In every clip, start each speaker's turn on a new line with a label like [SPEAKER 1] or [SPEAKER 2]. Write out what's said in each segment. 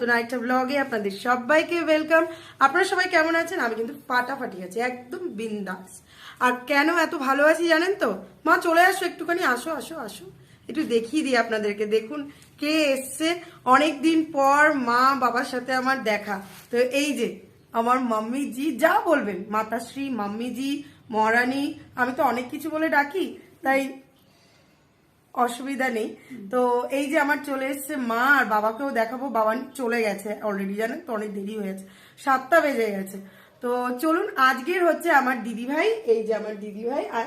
[SPEAKER 1] নতুন আরেকটা ব্লগে আপনাদের সবাইকে ওয়েলকাম। আপনারা সবাই কেমন আছেন? আমি কিন্তু ফাটাফাটি আছি, একদম বিন্দাস। আর কেন এত ভালো আছি জানেন তো? মা চলে আসো, একটুখানি আসো আসো আসো, একটু দেখিয়ে দিই আপনাদেরকে। দেখুন কে এসছে, অনেকদিন পর মা বাবার সাথে আমার দেখা। তো এই যে আমার মাম্মিজি, যা বলবেন, মাতাশ্রী, মাম্মিজি, মহারানী, আমি তো অনেক কিছু বলে ডাকি, তাই অসুবিধা নেই। তো এই যে আমার চলে এসছে মা, আর বাবাকেও দেখাবো। বাবা চলে গেছে অলরেডি, জানেন তো, অনেক দেরি হয়ে গেছে, 7টা বেজে গেছে। তো চলুন, আজকের হচ্ছে আমার দিদি ভাই, এই যে আমার দিদি ভাই, আর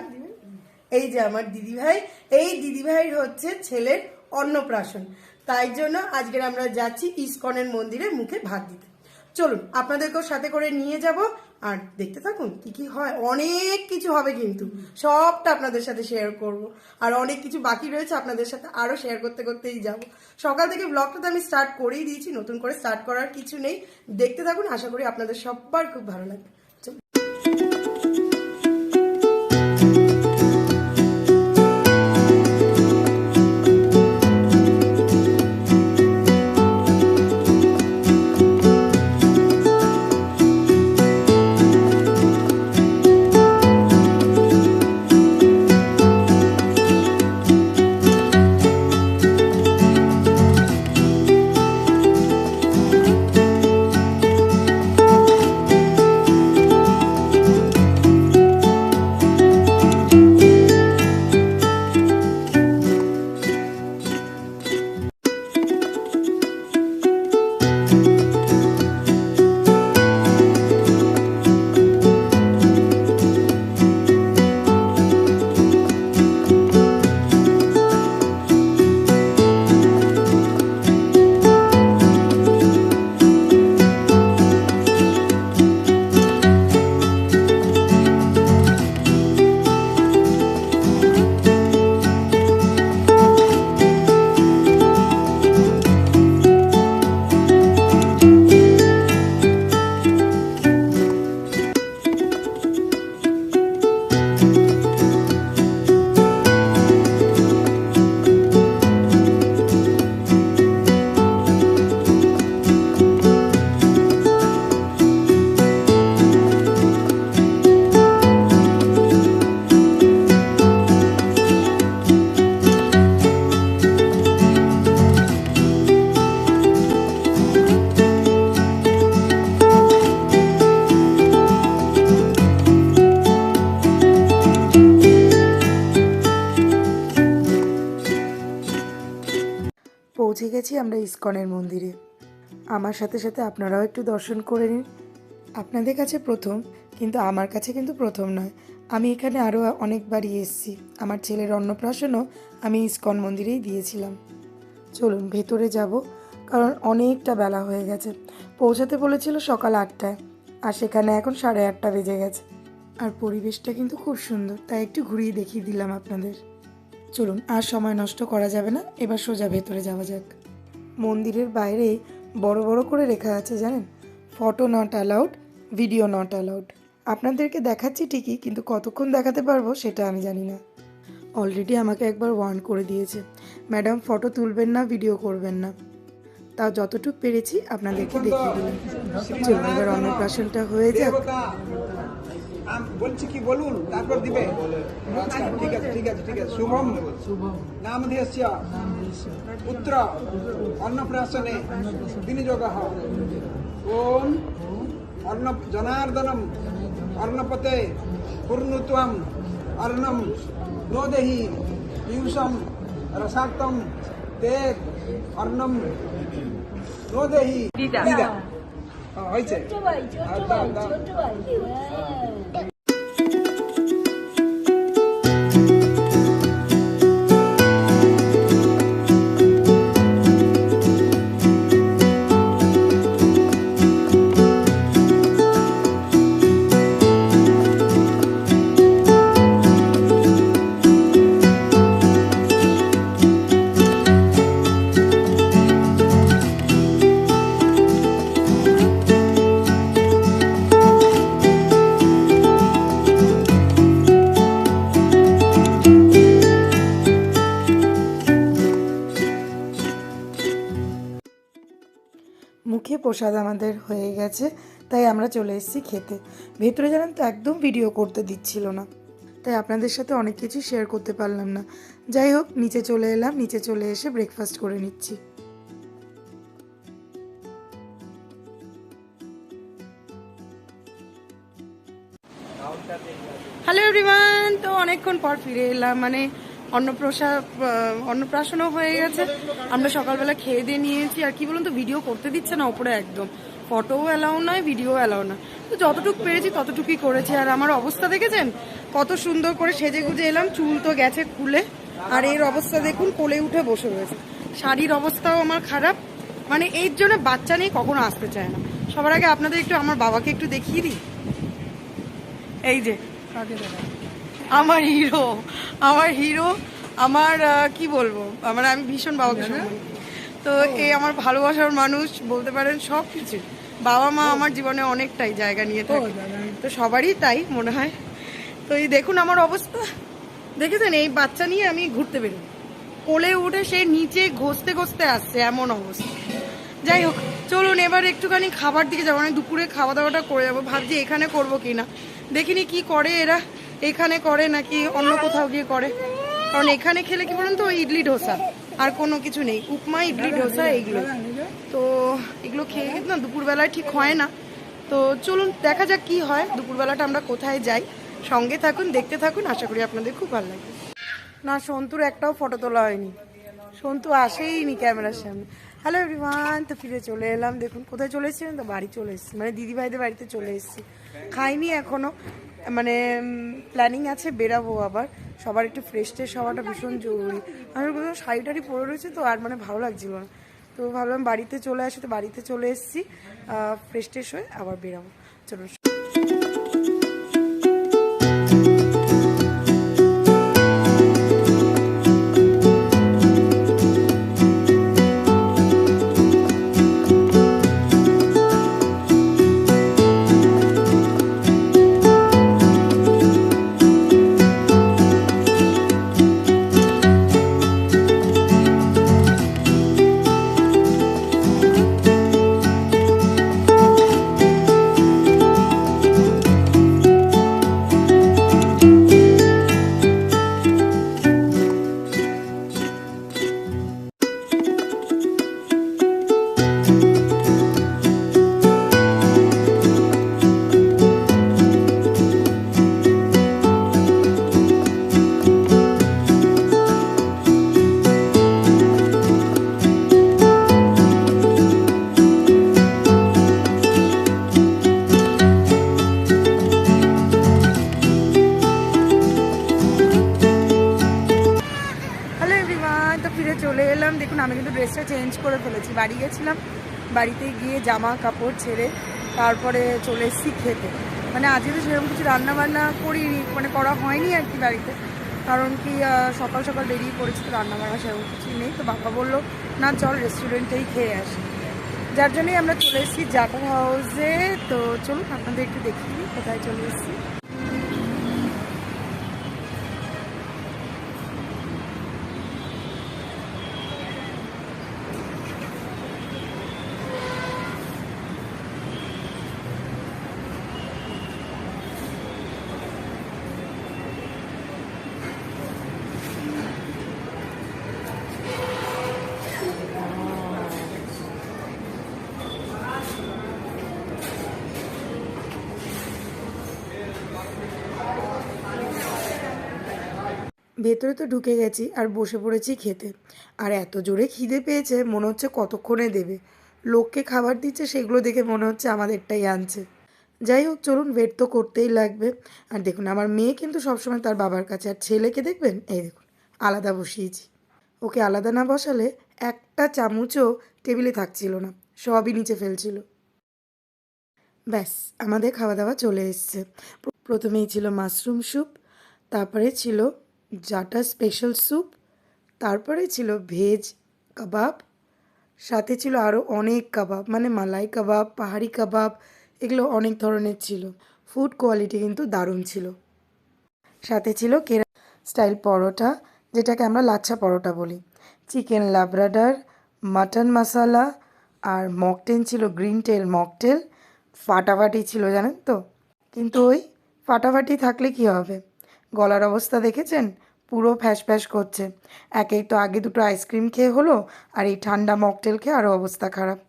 [SPEAKER 1] এই যে আমার দিদি ভাই, এই দিদি ভাইয়ের হচ্ছে ছেলের অন্নপ্রাশন। তাই জন্য আজকের আমরা যাচ্ছি ইসকনের মন্দিরে মুখে ভাত দিতে। চলুন আপনাদেরকেও সাথে করে নিয়ে যাব, আর দেখতে থাকুন কি কি হয়। অনেক কিছু হবে কিন্তু, সবটা আপনাদের সাথে শেয়ার করব। আর অনেক কিছু বাকি রয়েছে, আপনাদের সাথে আরো শেয়ার করতে করতেই যাব। সকাল থেকে ব্লগটা তো আমি স্টার্ট করেই দিয়েছি, নতুন করে স্টার্ট করার কিছু নেই। দেখতে থাকুন, আশা করি আপনাদের সবার খুব ভালো লাগবে। পৌঁছে গেছি আমরা ইসকনের মন্দিরে। আমার সাথে সাথে আপনারাও একটু দর্শন করে নিন। আপনাদের কাছে প্রথম, কিন্তু আমার কাছে কিন্তু প্রথম নয়। আমি এখানে আরও অনেকবারই এসেছি। আমার ছেলের অন্নপ্রাশনও আমি ইসকন মন্দিরেই দিয়েছিলাম। চলুন ভেতরে যাব, কারণ অনেকটা বেলা হয়ে গেছে। পৌঁছাতে বলেছিল সকাল 8টায়, আর সেখানে এখন 8:30 বেজে গেছে। আর পরিবেশটা কিন্তু খুব সুন্দর, তাই একটু ঘুরিয়ে দেখিয়ে দিলাম আপনাদের। চলুন, আর সময় নষ্ট করা যাবে না, এবার সোজা ভেতরে যাওয়া যাক। মন্দিরের বাইরে বড় বড় করে লেখা আছে, জানেন, photo not allowed, video not allowed. আপনাদেরকে দেখাচ্ছি ঠিকই, কিন্তু কতক্ষণ দেখাতে পারবো সেটা আমি জানি না। অলরেডি আমাকে একবার ওয়ার্ন করে দিয়েছে, ম্যাডাম ফটো তুলবেন না, ভিডিও করবেন না। তাও যতটুকু পেরেছি আপনাদেরকে দেখিয়ে দিলাম। চলুন এবার অন্নপ্রাশনটা হয়ে যাক।
[SPEAKER 2] বলছি কি বলুন, তারপর দিবে। ঠিক আছে ঠিক আছে ঠিক আছে। শুভম নামধেয়স্য পুত্র অন্নপ্রাশনে বিনিযোগঃ। ওম অন্ন জনার্দনম অর্ণপতে পূর্ণত্বম অর্ণম নোদেহি পীয়ূষম রসাক্তম তে অর্ণম নোদেহি। দিদা হয়েছে।
[SPEAKER 1] মুখে প্রসাদ আমাদের হয়ে গেছে, তাই আমরা চলে এসেছি খেতে। ভেতরে জানেন তো একদম ভিডিও করতে দিচ্ছিল না, তাই আপনাদের সাথে অনেক কিছু শেয়ার করতে পারলাম না। যাই হোক, নিচে চলে এলাম, নিচে চলে এসে ব্রেকফাস্ট করে নিচ্ছি। হ্যালো এভরিওয়ান, তো অনেকক্ষণ পর ফিরে এলাম, মানে অন্নপ্রাশনও হয়ে গেছে। আমরা সকালবেলা খেয়ে দিয়ে নিয়েছি। আর কি বলুন তো, ভিডিও করতে দিচ্ছে না ওপরে, একদম ফটোও অ্যালাউ নয়, ভিডিও অ্যালাউ না। তো যতটুকু পেরেছি ততটুকুই করেছি। আর আমার অবস্থা দেখেছেন, কত সুন্দর করে সেজে গুজে এলাম, চুল তো গেছে খুলে। আর এর অবস্থা দেখুন, কোলে উঠে বসে রয়েছে। শাড়ির অবস্থাও আমার খারাপ, মানে এর জন্য বাচ্চা নিয়ে কখনো আসতে চায় না। সবার আগে আপনাদের একটু আমার বাবাকে একটু দেখিয়ে দিই। এই যে আমার হিরো, আমার হিরো, আমার কি বলবো, আমি ভীষণ বাবাকে সম্মান করি। তো এই আমার ভালোবাসার মানুষ বলতে পারেন, সব কিছু। বাবা মা আমার জীবনে অনেকটাই জায়গা নিয়ে থাকে, তো সবারই তাই মনে হয়। তো এই দেখুন আমার অবস্থা, দেখেছেন? এই বাচ্চা নিয়ে আমি ঘুরতে বেরোই, কোলে উঠে সে নিচে ঘষতে ঘষতে আসছে, এমন অবস্থা। যাই হোক, চলুন এবার একটুখানি খাবার দিকে যাবো, মানে দুপুরে খাওয়া দাওয়াটা করে যাবো। ভাবছি এখানে করবো কিনা, দেখিনি কি করে এরা, এখানে করে নাকি অন্য কোথাও গিয়ে করে। কারণ এখানে খেলে কি বলুন তো, ওই ইডলি ডোসা, আর কোনো কিছু নেই। উপমা, ইডলি ডোসা, এইগুলো। তো এগুলো খেয়ে কিন্তু না দুপুরবেলায় ঠিক হয় না। তো চলুন দেখা যাক কি হয়, দুপুরবেলাটা আমরা কোথায় যাই। সঙ্গে থাকুন, দেখতে থাকুন, আশা করি আপনাদের খুব ভালো লাগবে। না, সন্তুর একটাও ফটো তোলা হয়নি, সন্তু আসেইনি ক্যামেরার সামনে। হ্যালো এভরিওয়ান, তো ফিরে চলে এলাম। দেখুন কোথায় চলে এসেছি, তো বাড়ি চলে এসেছি, মানে দিদিভাইদের বাড়িতে চলে এসেছি। খাইনি এখনো, মানে প্ল্যানিং আছে বেরাবো আবার। সবার একটু ফ্রেশ ট্রেশ হওয়াটা ভীষণ জরুরি। আমার কোনো শাড়ি টাড়ি পরে রয়েছে, তো আর মানে ভালো লাগছিল না। তো ভাবলাম বাড়িতে চলে আসি, তো বাড়িতে চলে এসেছি, ফ্রেশ ট্রেশ হয়ে আবার বেরাবো। চলুন। চলে এলাম। দেখুন আমি কিন্তু ড্রেসটা চেঞ্জ করে ফেলেছি, বাড়ি গেছিলাম, বাড়িতে গিয়ে জামা কাপড় ছেড়ে তারপরে চলে এসেছি খেতে। মানে আজকে তো সেরকম কিছু রান্না বান্না করিনি, মানে করা হয়নি আর কি বাড়িতে। কারণ কি সকাল সকাল বেরিয়ে পড়েছি, তো রান্না বান্না সেরকম কিছু নেই। তো বাবা বললো না চল রেস্টুরেন্টেই খেয়ে আসি, যার জন্যই আমরা চলে এসেছি জাটার হাউসে। তো চলুন আপনাদের একটু দেখিয়ে দিই কোথায় চলে এসেছি। ভেতরে তো ঢুকে গেছি আর বসে পড়েছি খেতে। আর এত জোরে খিদে পেয়েছে, মনে হচ্ছে কতক্ষণে দেবে। লোককে খাবার দিচ্ছে, সেগুলো দেখে মনে হচ্ছে আমাদেরটাই আনছে। যাই হোক চলুন, ওয়েট তো করতেই লাগবে। আর দেখুন আমার মেয়ে কিন্তু সবসময় তার বাবার কাছে, আর ছেলেকে দেখবেন এই দেখুন আলাদা বসিয়েছি। ওকে আলাদা না বসালে একটা চামচও টেবিলে থাকছিল না, সবই নিচে ফেলছিল। ব্যাস আমাদের খাওয়া দাওয়া চলে এসছে। প্রথমেই ছিল মাশরুম স্যুপ, তারপরে ছিল জাটা স্পেশাল স্যুপ, তারপরে ছিল ভেজ কাবাব, সাথে ছিল আরও অনেক কাবাব, মানে মালাই কাবাব, পাহাড়ি কাবাব, এগুলো অনেক ধরনের ছিল। ফুড কোয়ালিটি কিন্তু দারুণ ছিল। সাথে ছিল কেরালা স্টাইল পরোটা, যেটাকে আমরা লাচ্ছা পরোটা বলি, চিকেন লাবরাডার, মাটন মশালা, আর মকটেল ছিল, গ্রিন টেল মকটেল। ফাটাফাটি ছিল জানেন তো। কিন্তু ওই ফাটাফাটি থাকলে কি হবে, গলার অবস্থা দেখেছেন, পুরো ফ্যাস ফ্যাস করছে। একেই তো আগে দুটো আইসক্রিম খেয়ে হলো, আর এই ঠান্ডা মকটেল খেয়ে আরও অবস্থা খারাপ।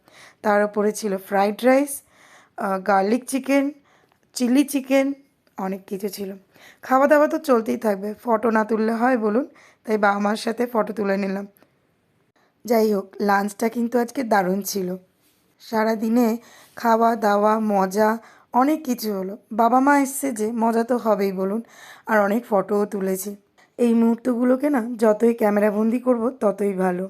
[SPEAKER 1] তার উপরে ছিল fried rice, garlic chicken, chilli chicken, অনেক কিছু ছিল। খাওয়া দাওয়া তো চলতেই থাকবে, ফটো না তুললে হয় বলুন? তাই বাবা মার সাথে ফটো তুলে নিলাম। যাই হোক, লাঞ্চটা কিন্তু আজকে দারুণ ছিল। সারাদিনে খাওয়া দাওয়া মজা অনেক কিছু হলো। বাবা মা এসছে যে, মজা তো হবেই বলুন। আর অনেক ফটোও তুলেছি। এই মুহূর্তগুলোকে না যতই ক্যামেরাবন্দি করব ততই ভালো।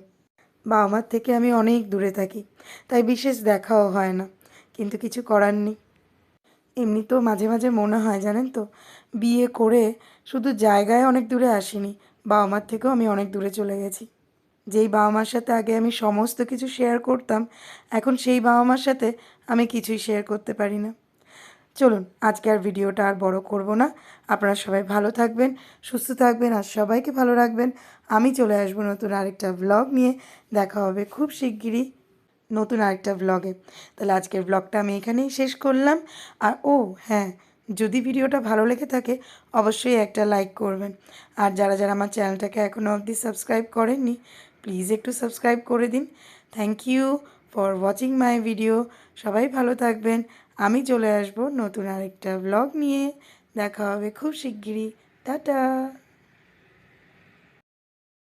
[SPEAKER 1] বাবা মার থেকে আমি অনেক দূরে থাকি, তাই বিশেষ দেখাও হয় না, কিন্তু কিছু করার নেই। এমনিতেও মাঝে মাঝে মনে হয় জানেন তো, বিয়ে করে শুধু জায়গায় অনেক দূরে আসিনি, বাবা মার থেকেও আমি অনেক দূরে চলে গেছি। যেই বাবা মার সাথে আগে আমি সমস্ত কিছু শেয়ার করতাম, এখন সেই বাবা মার সাথে আমি কিছুই শেয়ার করতে পারি না। চলুন, আজকে আর ভিডিওটা আর বড় করব না। আপনারা সবাই ভালো থাকবেন, সুস্থ থাকবেন, আর সবাইকে ভালো রাখবেন। আমি চলে আসবো নতুন আরেকটা ভ্লগ নিয়ে। দেখা হবে খুব শিগগিরই নতুন আরেকটা ভ্লগে। তাহলে আজকের ভ্লগটা আমি এখানেই শেষ করলাম। আর ও হ্যাঁ, যদি ভিডিওটা ভালো লেগে থাকে অবশ্যই একটা লাইক করবেন। আর যারা যারা আমার চ্যানেলটাকে এখনও অবধি সাবস্ক্রাইব করেননি, প্লিজ একটু সাবস্ক্রাইব করে দিন। Thank you for watching my video. সবাই ভালো থাকবেন। আমি চলে আসবো নতুন আরেকটা ভ্লগ নিয়ে। দেখা হবে খুব শিগগিরই। টাটা।